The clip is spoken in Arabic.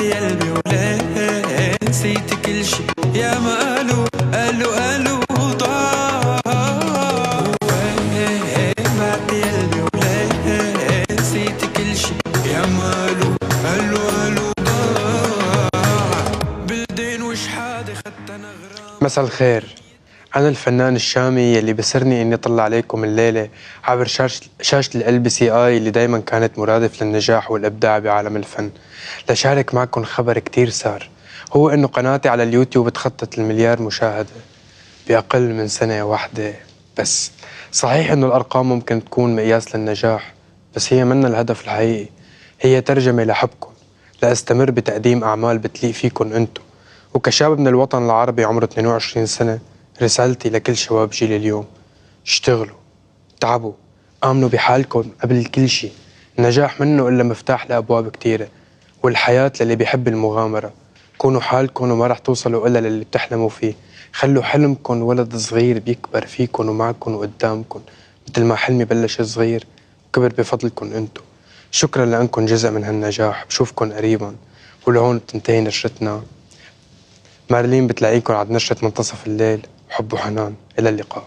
بعتي قلبي وليه نسيت كل شي يا ما قالوا ضاع. بعتي قلبي وليه نسيت كل شي يا ما قالوا ضاع. بلدين وش حادي خدت انا غرام. مساء الخير، أنا الفنان الشامي يلي بسرني إني أطلع عليكم الليلة عبر شاشة LBCI اللي دايما كانت مرادف للنجاح والإبداع بعالم الفن، لشارك معكم خبر كتير سار، هو إنه قناتي على اليوتيوب تخطت ال1,000,000 مشاهدة بأقل من سنة واحدة بس. صحيح إنه الأرقام ممكن تكون مقياس للنجاح، بس هي منا الهدف الحقيقي، هي ترجمة لحبكم لأستمر بتقديم أعمال بتليق فيكم أنتو. وكشاب من الوطن العربي عمره 22 سنة، رسالتي لكل شباب جيل اليوم: اشتغلوا، تعبوا، آمنوا بحالكم قبل كل شي. النجاح منه إلا مفتاح لأبواب كتيرة، والحياة للي بيحب المغامرة. كونوا حالكم وما رح توصلوا إلا للي بتحلموا فيه. خلوا حلمكم ولد صغير بيكبر فيكم ومعكم وقدامكم، مثل ما حلمي بلش صغير وكبر بفضلكم انتو. شكرا لأنكم جزء من هالنجاح، بشوفكم قريبا. ولهون بتنتهي نشرتنا. مارلين بتلاقيكم عند نشرة منتصف الليل. حب وحنان، إلى اللقاء.